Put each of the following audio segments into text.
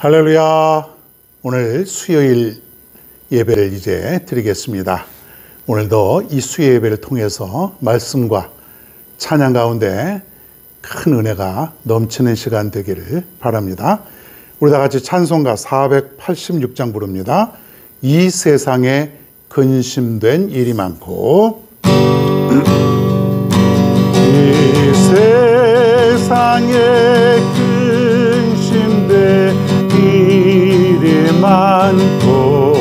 할렐루야. 오늘 수요일 예배를 이제 드리겠습니다. 오늘도 이 수요 예배를 통해서 말씀과 찬양 가운데 큰 은혜가 넘치는 시간 되기를 바랍니다. 우리 다 같이 찬송가 486장 부릅니다. 이 세상에 근심된 일이 많고 이 세상에 근심된 일이 많고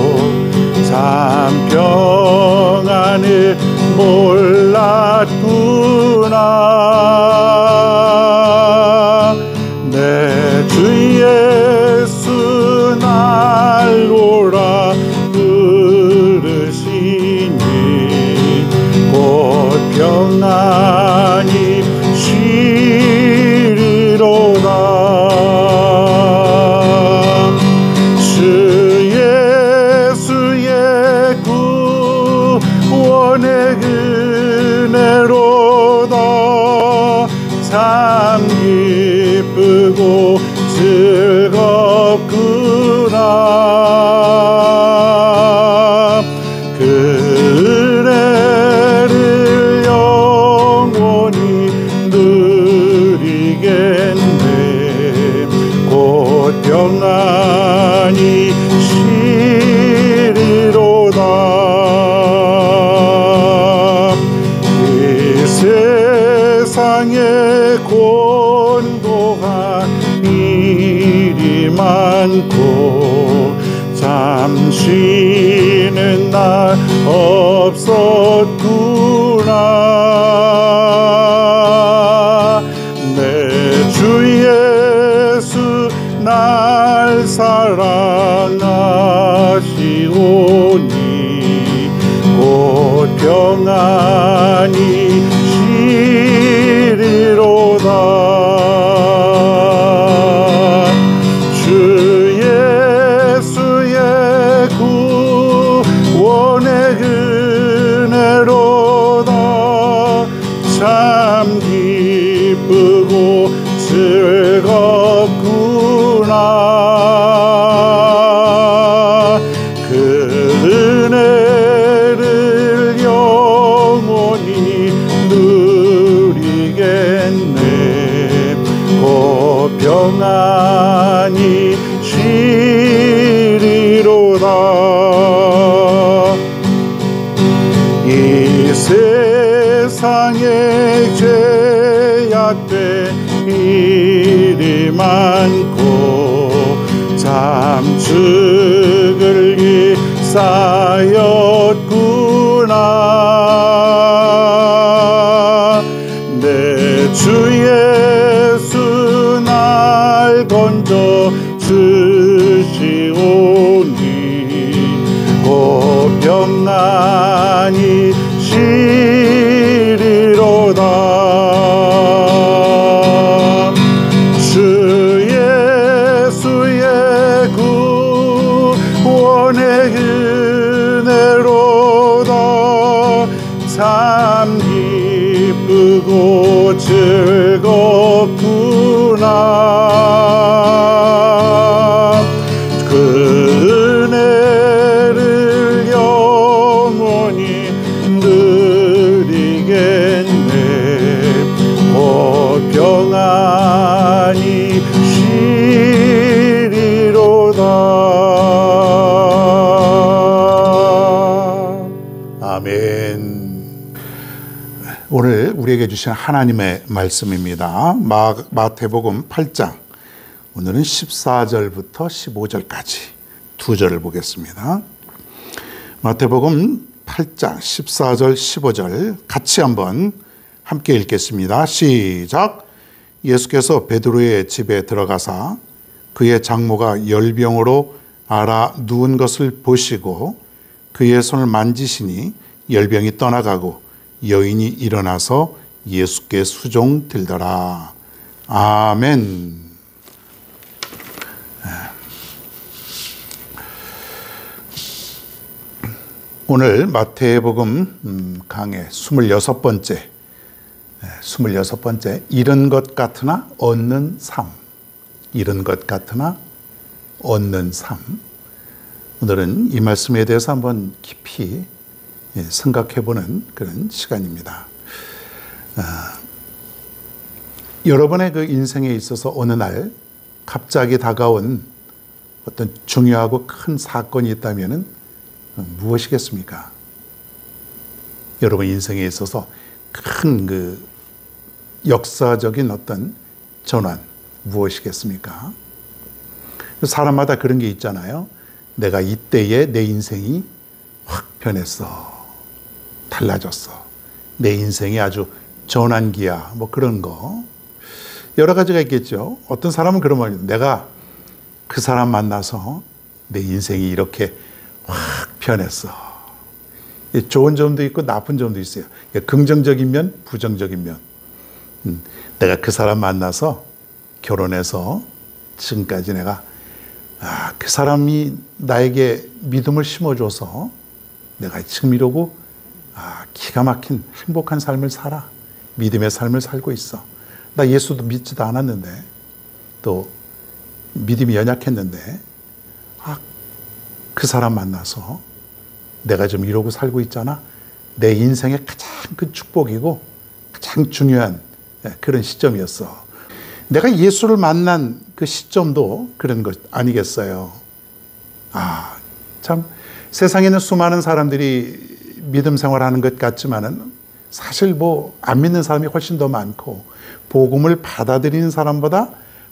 참 평안을 몰랐구나. 내 주 예수 날 오라 부르시니 곧 평안이 쉬리로다. 주 예수의 구원의 은혜로다. 참 기쁘고 즐겁구나. 그 은혜를 영원히 누리겠네. 곧 평안이 쉬리로다. 이 세상에 곤고한 일이 많고 잠 쉬는 날 없었구나. 내 주 예수 날 사랑하시오니 곧 평안이 쉬리로다. 주 예수의 구원의 은혜로다. 참 기쁘고 즐겁구나. 그 은혜를 영원히 누리겠네. 곧 평안이 쉬리로다. 이 세상에 죄악된 일이 많고 참 죽을 일 쌓였구나. 내 주 예수 날 건져 주시오니 곧 평안이 쉬리로다. 주 예수의 구원의 은혜로다. 참 기쁘고 즐겁구나. 그 은혜를 영원히 누리겠네. 곧 평안이 쉬리로다. 아멘. 오늘 우리에게 주신 하나님의 말씀입니다. 마태복음 8장, 오늘은 14절부터 15절까지 두 절을 보겠습니다. 마태복음 8장 14절 15절 같이 한번 함께 읽겠습니다. 시작. 예수께서 베드로의 집에 들어가사 그의 장모가 열병으로 앓아 누운 것을 보시고 그의 손을 만지시니 열병이 떠나가고 여인이 일어나서 예수께 수종들더라. 아멘. 오늘 마태복음 강의 26번째 잃은 것 같으나 얻는 삶. 잃은 것 같으나 얻는 삶. 오늘은 이 말씀에 대해서 한번 깊이 생각해보는 그런 시간입니다. 여러분의 그 인생에 있어서 어느 날 갑자기 다가온 어떤 중요하고 큰 사건이 있다면 무엇이겠습니까? 여러분 인생에 있어서 큰 그 역사적인 어떤 전환 무엇이겠습니까? 사람마다 그런 게 있잖아요. 내가 이때에 내 인생이 확 변했어. 달라졌어. 내 인생이 아주 전환기야. 뭐 그런 거. 여러 가지가 있겠죠. 어떤 사람은 그런 말이에요. 내가 그 사람 만나서 내 인생이 이렇게 확 변했어. 좋은 점도 있고 나쁜 점도 있어요. 긍정적인 면, 부정적인 면. 내가 그 사람 만나서 결혼해서 지금까지 내가 그 사람이 나에게 믿음을 심어줘서 내가 지금 이러고 기가 막힌 행복한 삶을 살아. 믿음의 삶을 살고 있어. 나 예수도 믿지도 않았는데 또 믿음이 연약했는데 그 사람 만나서 내가 좀 이러고 살고 있잖아. 내 인생의 가장 큰 축복이고 가장 중요한 그런 시점이었어. 내가 예수를 만난 그 시점도 그런 것 아니겠어요? 참 세상에는 수많은 사람들이 믿음 생활하는 것 같지만은 사실 뭐 안 믿는 사람이 훨씬 더 많고 복음을 받아들이는 사람보다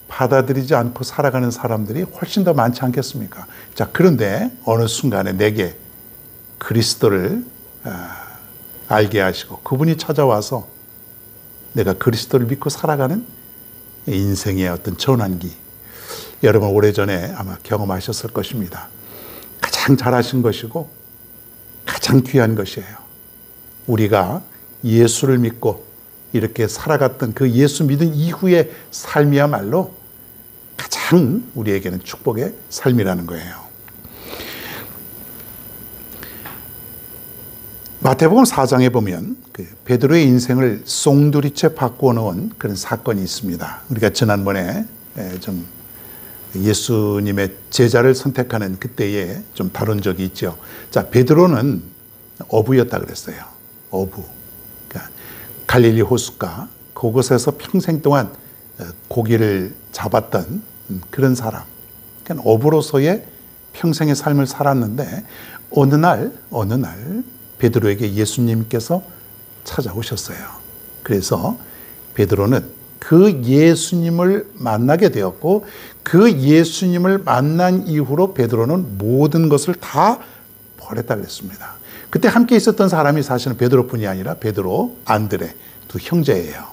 받아들이지 않고 살아가는 사람들이 훨씬 더 많지 않겠습니까? 자, 그런데 어느 순간에 내게 그리스도를 알게 하시고 그분이 찾아와서 내가 그리스도를 믿고 살아가는 인생의 어떤 전환기. 여러분 오래전에 아마 경험하셨을 것입니다. 가장 잘하신 것이고 가장 귀한 것이에요. 우리가 예수를 믿고 이렇게 살아갔던 그 예수 믿은 이후의 삶이야말로 가장 우리에게는 축복의 삶이라는 거예요. 마태복음 4장에 보면 그 베드로의 인생을 송두리째 바꾸어 놓은 그런 사건이 있습니다. 우리가 지난번에 좀 예수님의 제자를 선택하는 그때에 좀 다룬 적이 있죠. 자, 베드로는 어부였다 그랬어요. 어부. 그러니까 갈릴리 호숫가 그곳에서 평생 동안 고기를 잡았던 그런 사람. 그러니까 어부로서의 평생의 삶을 살았는데 어느 날 베드로에게 예수님께서 찾아오셨어요. 그래서 베드로는 그 예수님을 만나게 되었고 그 예수님을 만난 이후로 베드로는 모든 것을 다 버렸다 그랬습니다. 그때 함께 있었던 사람이 사실은 베드로뿐이 아니라 베드로, 안드레 두 형제예요.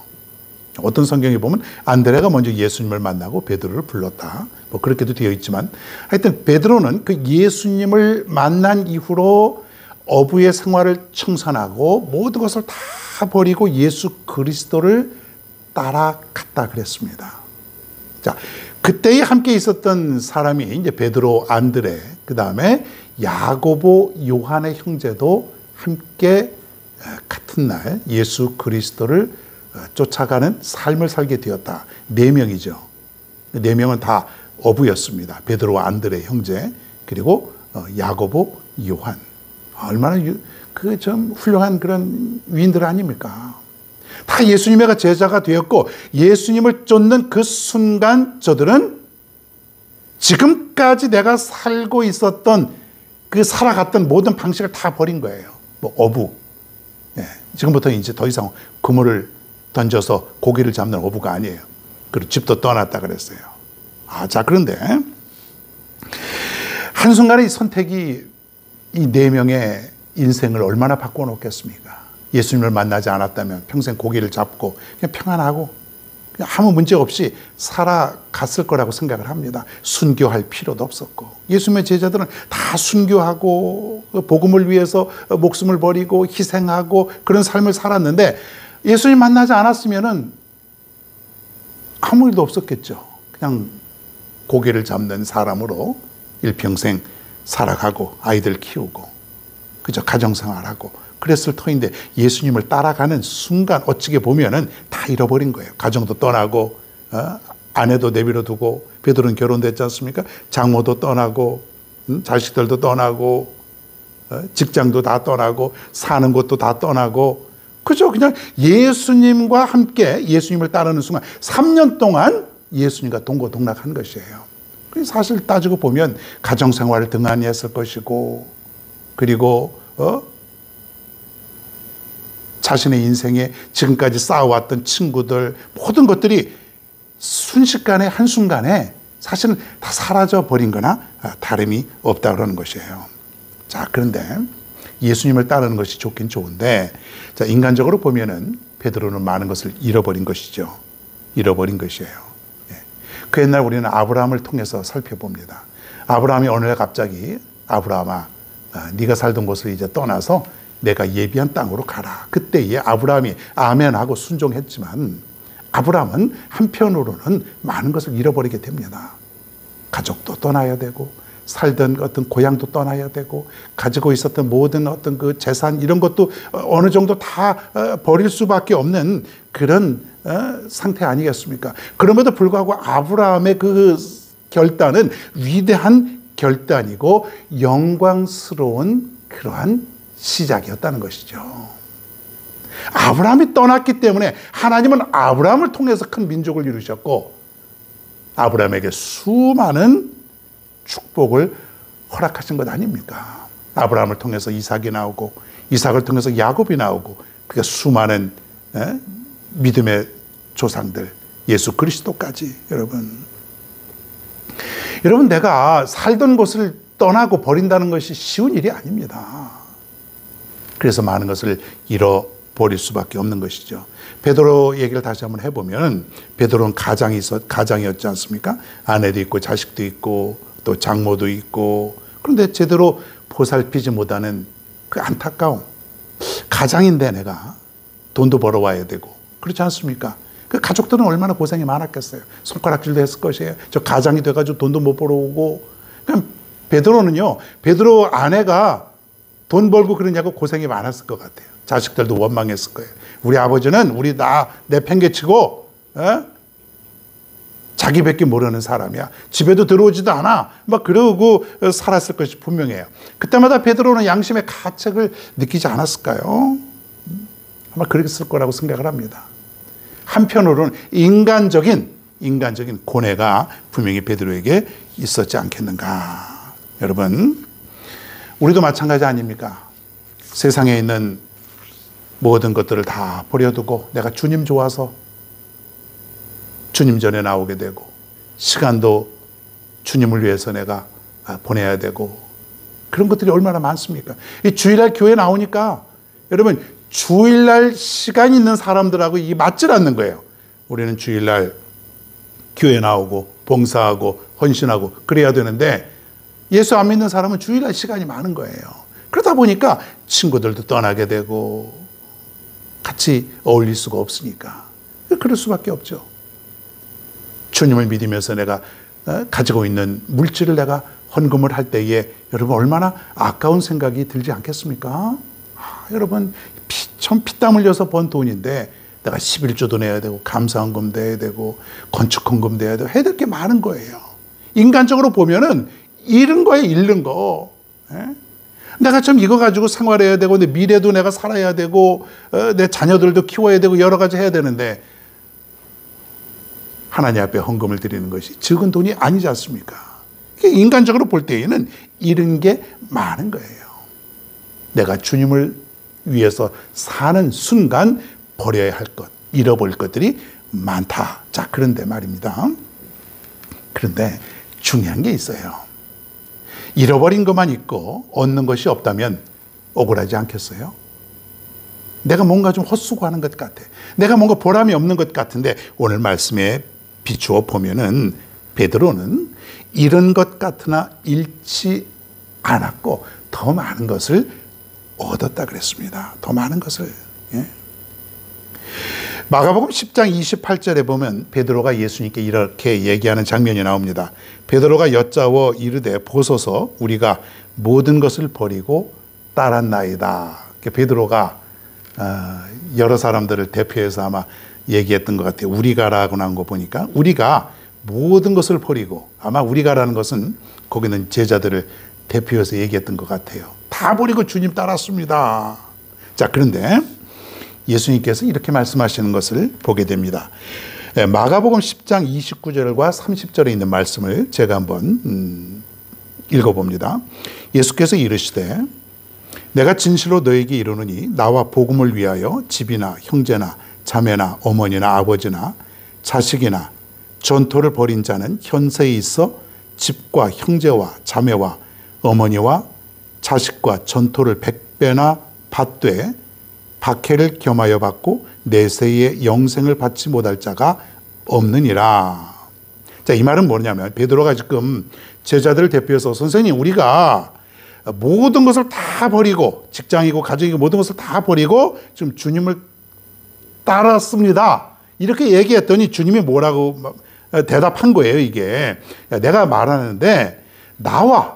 어떤 성경에 보면 안드레가 먼저 예수님을 만나고 베드로를 불렀다. 뭐 그렇게도 되어 있지만 하여튼 베드로는 그 예수님을 만난 이후로 어부의 생활을 청산하고 모든 것을 다 버리고 예수 그리스도를 따라갔다 그랬습니다. 자, 그때에 함께 있었던 사람이 이제 베드로, 안드레, 그 다음에 야고보, 요한의 형제도 함께 같은 날 예수 그리스도를 쫓아가는 삶을 살게 되었다. 4명이죠. 4명은 다 어부였습니다. 베드로, 안드레 형제, 그리고 야고보, 요한. 얼마나 그 좀 훌륭한 그런 위인들 아닙니까? 다 예수님의 제자가 되었고 예수님을 쫓는 그 순간 저들은 지금까지 내가 살고 있었던 그 살아갔던 모든 방식을 다 버린 거예요. 뭐 어부. 지금부터 이제 더 이상 그물을 던져서 고기를 잡는 어부가 아니에요. 그리고 집도 떠났다 그랬어요. 자, 그런데 한순간에 이 선택이 이 4명의 인생을 얼마나 바꿔 놓겠습니까? 예수님을 만나지 않았다면 평생 고기를 잡고 그냥 평안하고 그냥 아무 문제 없이 살아갔을 거라고 생각을 합니다. 순교할 필요도 없었고 예수님의 제자들은 다 순교하고 복음을 위해서 목숨을 버리고 희생하고 그런 삶을 살았는데 예수님 만나지 않았으면 아무 일도 없었겠죠. 그냥 고기를 잡는 사람으로 일평생 살아가고 아이들 키우고 그저 가정생활하고 그랬을 터인데 예수님을 따라가는 순간 어찌게 보면은 다 잃어버린 거예요. 가정도 떠나고 아내도 내버려 두고 베드로는 결혼됐지 않습니까? 장모도 떠나고 자식들도 떠나고 직장도 다 떠나고 사는 곳도 다 떠나고 그죠? 그냥 예수님과 함께 예수님을 따르는 순간 3년 동안 예수님과 동고동락한 것이에요. 사실 따지고 보면 가정생활을 등한히 했을 것이고 그리고 자신의 인생에 지금까지 쌓아왔던 친구들 모든 것들이 순식간에 한순간에 사실은 다 사라져버린 거나 다름이 없다 그러는 것이에요. 자, 그런데 예수님을 따르는 것이 좋긴 좋은데 자, 인간적으로 보면은 베드로는 많은 것을 잃어버린 것이죠. 잃어버린 것이에요. 그 옛날 우리는 아브라함을 통해서 살펴봅니다. 아브라함이 어느 날 갑자기 아브라함아 네가 살던 곳을 이제 떠나서 내가 예비한 땅으로 가라. 그때에 아브라함이 아멘하고 순종했지만 아브라함은 한편으로는 많은 것을 잃어버리게 됩니다. 가족도 떠나야 되고 살던 어떤 고향도 떠나야 되고 가지고 있었던 모든 어떤 그 재산 이런 것도 어느 정도 다 버릴 수밖에 없는 그런 상태 아니겠습니까? 그럼에도 불구하고 아브라함의 그 결단은 위대한 결단이고 영광스러운 그러한 시작이었다는 것이죠. 아브라함이 떠났기 때문에 하나님은 아브라함을 통해서 큰 민족을 이루셨고 아브라함에게 수많은 축복을 허락하신 것 아닙니까? 아브라함을 통해서 이삭이 나오고 이삭을 통해서 야곱이 나오고 그게 수많은 믿음의 조상들 예수 그리스도까지 여러분 내가 살던 곳을 떠나고 버린다는 것이 쉬운 일이 아닙니다. 그래서 많은 것을 잃어버릴 수밖에 없는 것이죠. 베드로 얘기를 다시 한번 해보면 베드로는 가장이었지 않습니까? 아내도 있고 자식도 있고 또 장모도 있고 그런데 제대로 보살피지 못하는 그 안타까움. 가장인데 내가 돈도 벌어와야 되고 그렇지 않습니까? 그 가족들은 얼마나 고생이 많았겠어요. 손가락질도 했을 것이에요. 저 가장이 돼가지고 돈도 못 벌어오고. 그럼 베드로는요. 베드로 아내가 돈 벌고 그러냐고 고생이 많았을 것 같아요. 자식들도 원망했을 거예요. 우리 아버지는 우리 나 내팽개치고 자기밖에 모르는 사람이야. 집에도 들어오지도 않아. 막 그러고 살았을 것이 분명해요. 그때마다 베드로는 양심의 가책을 느끼지 않았을까요? 아마 그랬을 거라고 생각을 합니다. 한편으로는 인간적인 고뇌가 분명히 베드로에게 있었지 않겠는가. 여러분 우리도 마찬가지 아닙니까? 세상에 있는 모든 것들을 다 버려두고 내가 주님 좋아서 주님 전에 나오게 되고 시간도 주님을 위해서 내가 보내야 되고 그런 것들이 얼마나 많습니까? 이 주일날 교회 나오니까 여러분 주일날 시간 있는 사람들하고 이게 맞질 않는 거예요. 우리는 주일날 교회 나오고 봉사하고 헌신하고 그래야 되는데 예수 안 믿는 사람은 주일날 시간이 많은 거예요. 그러다 보니까 친구들도 떠나게 되고 같이 어울릴 수가 없으니까 그럴 수밖에 없죠. 주님을 믿으면서 내가 가지고 있는 물질을 내가 헌금을 할 때에 여러분 얼마나 아까운 생각이 들지 않겠습니까? 여러분 피땀 흘려서 번 돈인데 내가 11조도 내야 되고 감사헌금도 해야 되고 건축헌금도 해야 되고 해야 될 게 많은 거예요. 인간적으로 보면은 잃은 거예요. 잃는 거. 내가 좀 이거 가지고 생활해야 되고 내 미래도 내가 살아야 되고 내 자녀들도 키워야 되고 여러 가지 해야 되는데 하나님 앞에 헌금을 드리는 것이 적은 돈이 아니지 않습니까? 인간적으로 볼 때에는 잃은 게 많은 거예요. 내가 주님을 위해서 사는 순간 버려야 할 것, 잃어버릴 것들이 많다. 자, 그런데 말입니다. 그런데 중요한 게 있어요. 잃어버린 것만 있고 얻는 것이 없다면 억울하지 않겠어요? 내가 뭔가 좀 헛수고하는 것 같아. 내가 뭔가 보람이 없는 것 같은데 오늘 말씀에 비추어 보면은 베드로는 잃은 것 같으나 잃지 않았고 더 많은 것을 얻었다 그랬습니다. 더 많은 것을. 마가복음 10장 28절에 보면 베드로가 예수님께 이렇게 얘기하는 장면이 나옵니다. 베드로가 여짜워 이르되 보소서 우리가 모든 것을 버리고 따랐나이다. 베드로가 여러 사람들을 대표해서 아마 얘기했던 것 같아요. 우리가라고 나온 거 보니까 우리가 모든 것을 버리고, 아마 우리가라는 것은 거기는 제자들을 대표해서 얘기했던 것 같아요. 다 버리고 주님 따랐습니다. 자, 그런데 예수님께서 이렇게 말씀하시는 것을 보게 됩니다. 마가복음 10장 29절과 30절에 있는 말씀을 제가 한번 읽어봅니다. 예수께서 이르시되 내가 진실로 너에게 이르노니 나와 복음을 위하여 집이나 형제나 자매나 어머니나 아버지나 자식이나 전토를 벌인 자는 현세에 있어 집과 형제와 자매와 어머니와 자식과 전토를 100배나 받되 박해를 겸하여 받고 내세의 영생을 받지 못할 자가 없느니라. 자, 이 말은 뭐냐면 베드로가 지금 제자들을 대표해서 선생님, 우리가 모든 것을 다 버리고, 직장이고 가정이고 모든 것을 다 버리고 지금 주님을 따랐습니다. 이렇게 얘기했더니 주님이 뭐라고 대답한 거예요. 이게 내가 말하는데 나와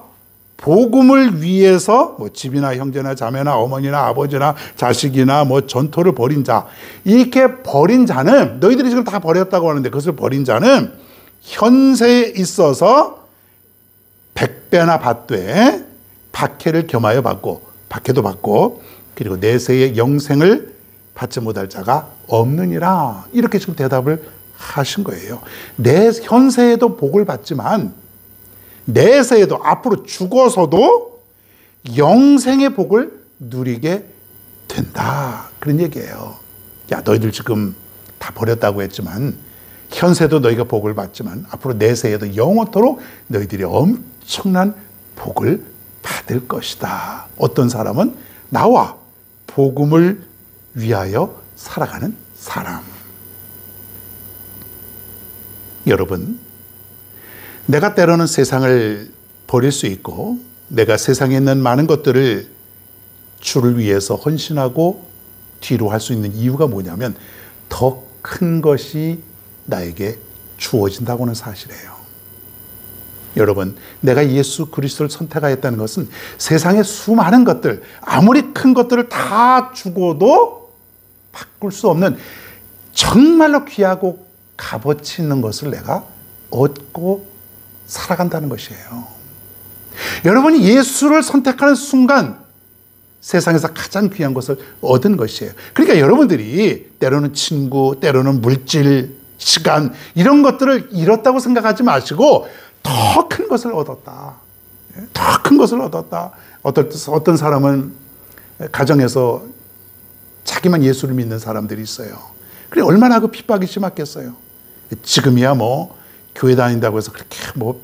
복음을 위해서 뭐 집이나 형제나 자매나 어머니나 아버지나 자식이나 뭐 전토를 벌인 자, 이렇게 버린 자는, 너희들이 지금 다 버렸다고 하는데 그것을 버린 자는 현세에 있어서 100배나 받되 박해를 겸하여 받고, 박해도 받고, 그리고 내세의 영생을 받지 못할 자가 없느니라. 이렇게 지금 대답을 하신 거예요. 내 현세에도 복을 받지만 내세에도, 앞으로 죽어서도 영생의 복을 누리게 된다. 그런 얘기예요. 야, 너희들 지금 다 버렸다고 했지만 현세도 너희가 복을 받지만 앞으로 내세에도 영원토록 너희들이 엄청난 복을 받을 것이다. 어떤 사람은 나와 복음을 위하여 살아가는 사람. 여러분, 내가 때로는 세상을 버릴 수 있고 내가 세상에 있는 많은 것들을 주를 위해서 헌신하고 뒤로 할 수 있는 이유가 뭐냐면 더 큰 것이 나에게 주어진다고 하는 사실이에요. 여러분, 내가 예수 그리스도를 선택하였다는 것은 세상의 수많은 것들, 아무리 큰 것들을 다 주고도 바꿀 수 없는 정말로 귀하고 값어치 있는 것을 내가 얻고 살아간다는 것이에요. 여러분이 예수를 선택하는 순간 세상에서 가장 귀한 것을 얻은 것이에요. 그러니까 여러분들이 때로는 친구, 때로는 물질, 시간, 이런 것들을 잃었다고 생각하지 마시고 더 큰 것을 얻었다. 더 큰 것을 얻었다. 어떤 사람은 가정에서 자기만 예수를 믿는 사람들이 있어요. 그래, 얼마나 그 핍박이 심했겠어요. 지금이야 뭐 교회 다닌다고 해서 그렇게 뭐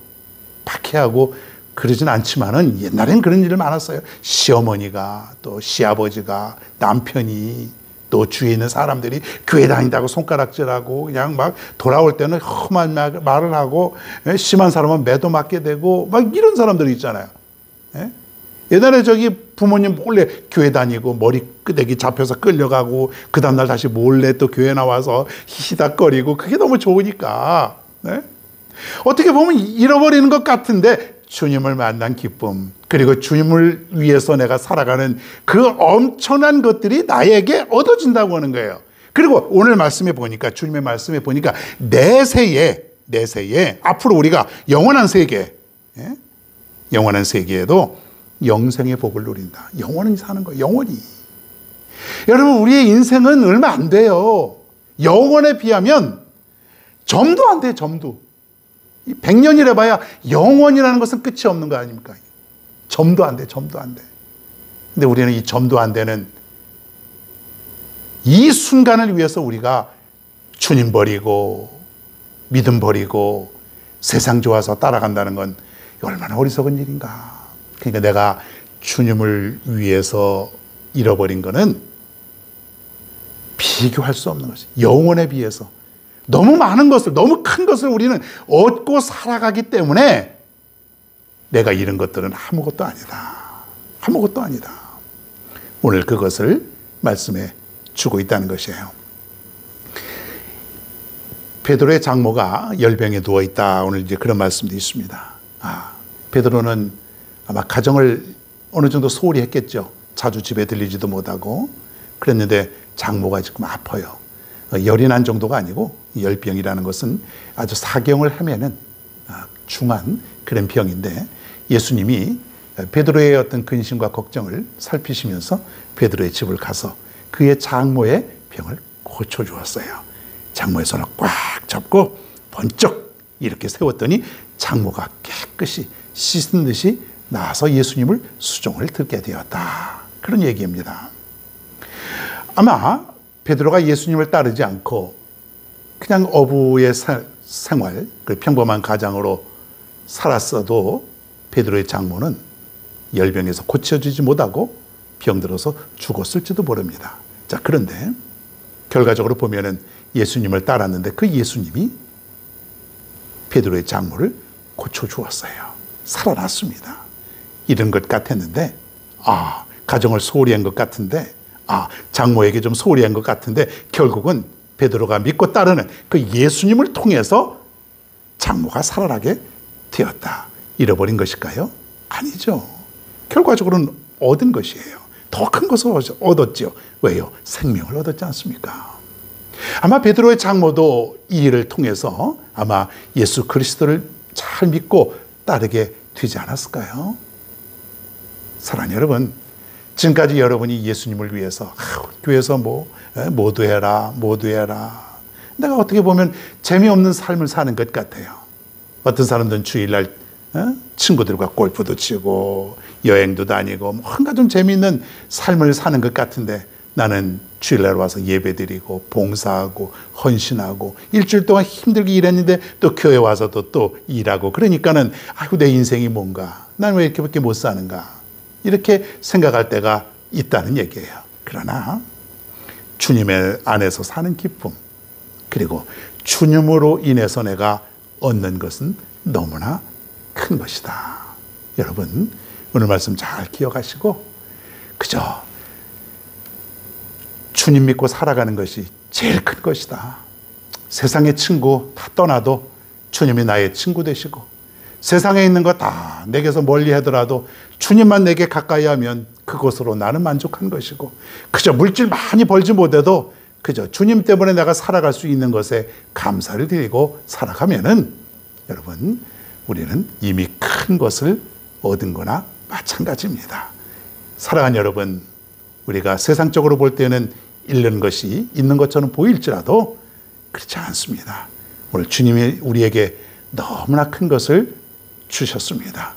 박해하고 그러진 않지만은 옛날엔 그런 일이 많았어요. 시어머니가, 또 시아버지가, 남편이, 또 주위에 있는 사람들이 교회 다닌다고 손가락질하고 그냥 막 돌아올 때는 험한 말을 하고, 심한 사람은 매도 맞게 되고 막 이런 사람들이 있잖아요. 옛날에 저기 부모님 몰래 교회 다니고 머리 끄댕이 잡혀서 끌려가고 그 다음날 다시 몰래 또 교회 나와서 히히닥거리고, 그게 너무 좋으니까. 어떻게 보면 잃어버리는 것 같은데 주님을 만난 기쁨, 그리고 주님을 위해서 내가 살아가는 그 엄청난 것들이 나에게 얻어진다고 하는 거예요. 그리고 오늘 말씀에 보니까, 주님의 말씀에 보니까 내세에 앞으로 우리가 영원한 세계, 영원한 세계에도 영생의 복을 누린다. 영원히 사는 거예요. 영원히. 여러분, 우리의 인생은 얼마 안 돼요. 영원에 비하면 점도 안 돼요. 점도. 100년이라 봐야 영원이라는 것은 끝이 없는 거 아닙니까? 점도 안 돼, 점도 안 돼. 근데 우리는 이 점도 안 되는 이 순간을 위해서 우리가 주님 버리고 믿음 버리고 세상 좋아서 따라간다는 건 얼마나 어리석은 일인가. 그러니까 내가 주님을 위해서 잃어버린 거는 비교할 수 없는 것이, 영원에 비해서 너무 많은 것을, 너무 큰 것을 우리는 얻고 살아가기 때문에 내가 잃은 것들은 아무것도 아니다. 아무것도 아니다. 오늘 그것을 말씀해 주고 있다는 것이에요. 베드로의 장모가 열병에 누워있다. 오늘 이제 그런 말씀도 있습니다. 베드로는 아마 가정을 어느 정도 소홀히 했겠죠. 자주 집에 들리지도 못하고 그랬는데 장모가 지금 아파요. 열이 난 정도가 아니고, 열병이라는 것은 아주 사경을 헤매는 중한 그런 병인데, 예수님이 베드로의 어떤 근심과 걱정을 살피시면서 베드로의 집을 가서 그의 장모의 병을 고쳐주었어요. 장모의 손을 꽉 잡고 번쩍 이렇게 세웠더니 장모가 깨끗이 씻은 듯이 나와서 예수님을 수종을 듣게 되었다. 그런 얘기입니다. 아마 베드로가 예수님을 따르지 않고 그냥 어부의 생활, 그 평범한 가장으로 살았어도 베드로의 장모는 열병에서 고쳐지지 못하고 병들어서 죽었을지도 모릅니다. 자, 그런데 결과적으로 보면은 예수님을 따랐는데 그 예수님이 베드로의 장모를 고쳐주었어요. 살아났습니다. 이런 것 같았는데, 가정을 소홀히 한 것 같은데, 장모에게 좀 소홀히 한 것 같은데, 결국은 베드로가 믿고 따르는 그 예수님을 통해서 장모가 살아나게 되었다. 잃어버린 것일까요? 아니죠. 결과적으로는 얻은 것이에요. 더 큰 것을 얻었죠. 왜요? 생명을 얻었지 않습니까? 아마 베드로의 장모도 이 일을 통해서 아마 예수 그리스도를 잘 믿고 따르게 되지 않았을까요? 사랑하는 여러분, 지금까지 여러분이 예수님을 위해서 교회에서 모두 해라. 내가 어떻게 보면 재미없는 삶을 사는 것 같아요. 어떤 사람들은 주일날 친구들과 골프도 치고 여행도 다니고 뭔가 좀 재미있는 삶을 사는 것 같은데, 나는 주일날 와서 예배드리고 봉사하고 헌신하고 일주일 동안 힘들게 일했는데 또 교회 와서도 또 일하고, 그러니까는 내 인생이 뭔가, 난 왜 이렇게밖에 못 사는가, 이렇게 생각할 때가 있다는 얘기예요. 그러나 주님의 안에서 사는 기쁨, 그리고 주님으로 인해서 내가 얻는 것은 너무나 큰 것이다. 여러분, 오늘 말씀 잘 기억하시고 그저 주님 믿고 살아가는 것이 제일 큰 것이다. 세상의 친구 다 떠나도 주님이 나의 친구 되시고, 세상에 있는 거 다 내게서 멀리 하더라도 주님만 내게 가까이 하면 그것으로 나는 만족한 것이고, 그저 물질 많이 벌지 못해도 그저 주님 때문에 내가 살아갈 수 있는 것에 감사를 드리고 살아가면은, 여러분, 우리는 이미 큰 것을 얻은 거나 마찬가지입니다. 사랑하는 여러분, 우리가 세상적으로 볼 때는 잃는 것이 있는 것처럼 보일지라도 그렇지 않습니다. 오늘 주님이 우리에게 너무나 큰 것을 주셨습니다.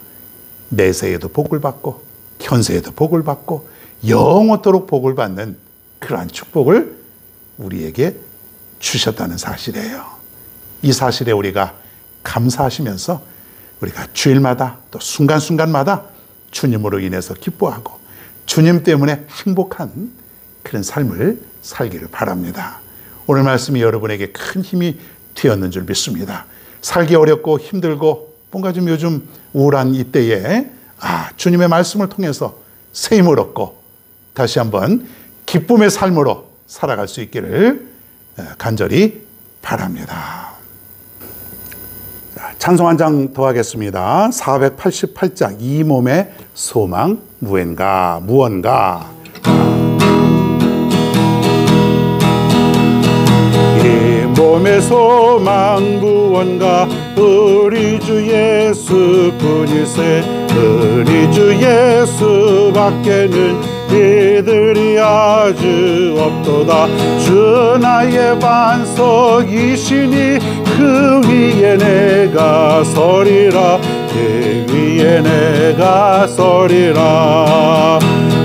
내세에도 복을 받고 현세에도 복을 받고 영원토록 복을 받는 그러한 축복을 우리에게 주셨다는 사실이에요. 이 사실에 우리가 감사하시면서 우리가 주일마다 또 순간순간마다 주님으로 인해서 기뻐하고 주님 때문에 행복한 그런 삶을 살기를 바랍니다. 오늘 말씀이 여러분에게 큰 힘이 되었는 줄 믿습니다. 살기 어렵고 힘들고 뭔가 좀 요즘 우울한 이때에 주님의 말씀을 통해서 새 힘을 얻고 다시 한번 기쁨의 삶으로 살아갈 수 있기를 간절히 바랍니다. 찬송 한 장 더 하겠습니다. 488장 이 몸의 소망 무언가. 이 몸의 소망 무언가. 우리 주 예수뿐일세. 우리 주 예수밖에는 이들이 아주 없도다. 주 나의 반석이시니 그 위에 내가 서리라. 그 위에 내가 서리라.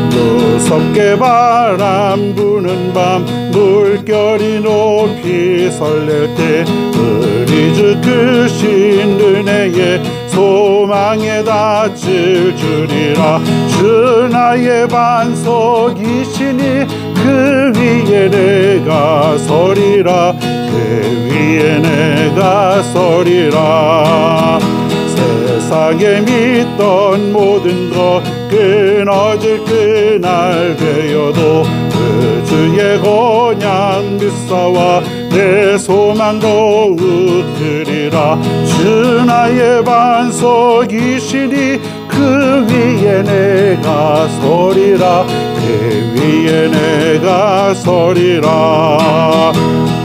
무섭게 바람 부는 밤 물결이 높이 설렐 때 우리 주 크신 은혜에 소망에 닿을 줄이라. 주 나의 반석이시니 그 위에 내가 서리라. 그 위에 내가 서리라. 세상에 믿던 모든 것 끊어질 그날 되어도 그 주의 언약 믿사와 내 소망 더욱 크리라. 주 나의 반석이시니 그 위에 내가 서리라. 그 위에 내가 서리라.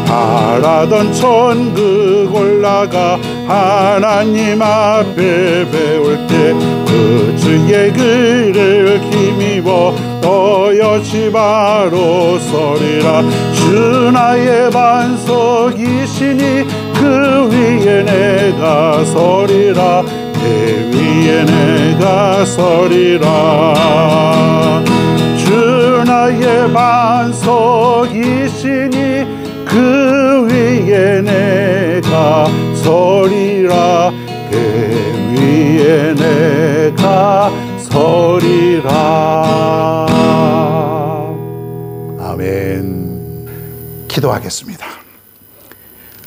바라던 천국 올라가 하나님 앞에 배울 때 그 주의 글을 힘입어 또 여시 바로 서리라. 주 나의 반석이시니 그 위에 내가 서리라. 위에 내가 서리라. 주 나의 반석이시니 그 위에 내가 서리라. 그 위에 내가 서리라. 아멘. 기도하겠습니다.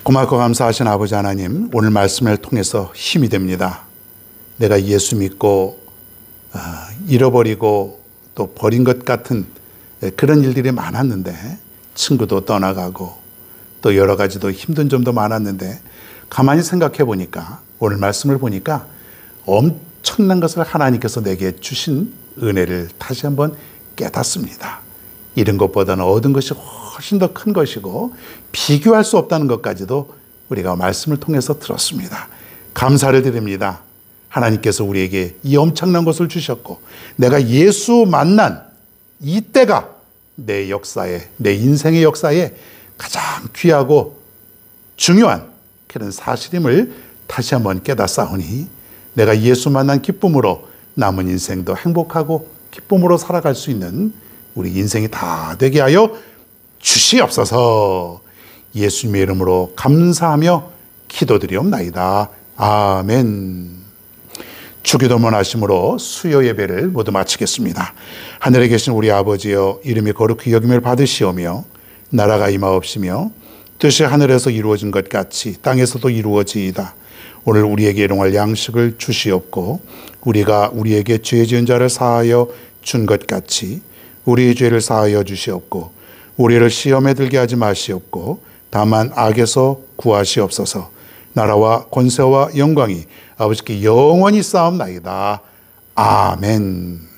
고맙고 감사하신 아버지 하나님, 오늘 말씀을 통해서 힘이 됩니다. 내가 예수 믿고 잃어버리고 또 버린 것 같은 그런 일들이 많았는데, 친구도 떠나가고 또 여러 가지도 힘든 점도 많았는데, 가만히 생각해 보니까, 오늘 말씀을 보니까 엄청난 것을 하나님께서 내게 주신 은혜를 다시 한번 깨닫습니다. 잃은 것보다는 얻은 것이 훨씬 더 큰 것이고 비교할 수 없다는 것까지도 우리가 말씀을 통해서 들었습니다. 감사를 드립니다. 하나님께서 우리에게 이 엄청난 것을 주셨고, 내가 예수 만난 이때가 내 역사에, 내 인생의 역사에 가장 귀하고 중요한 그런 사실임을 다시 한번 깨닫사오니, 내가 예수 만난 기쁨으로 남은 인생도 행복하고 기쁨으로 살아갈 수 있는 우리 인생이 다 되게 하여 주시옵소서. 예수님의 이름으로 감사하며 기도드리옵나이다. 아멘. 주기도문 하심으로 수요 예배를 모두 마치겠습니다. 하늘에 계신 우리 아버지여, 이름이 거룩히 여김을 받으시오며 나라가 임하옵시며 뜻이 하늘에서 이루어진 것 같이 땅에서도 이루어지이다. 오늘 우리에게 일용할 양식을 주시옵고, 우리가 우리에게 죄 지은 자를 사하여 준 것 같이 우리의 죄를 사하여 주시옵고, 우리를 시험에 들게 하지 마시옵고 다만 악에서 구하시옵소서. 나라와 권세와 영광이 아버지께 영원히 쌓옵나이다. 아멘.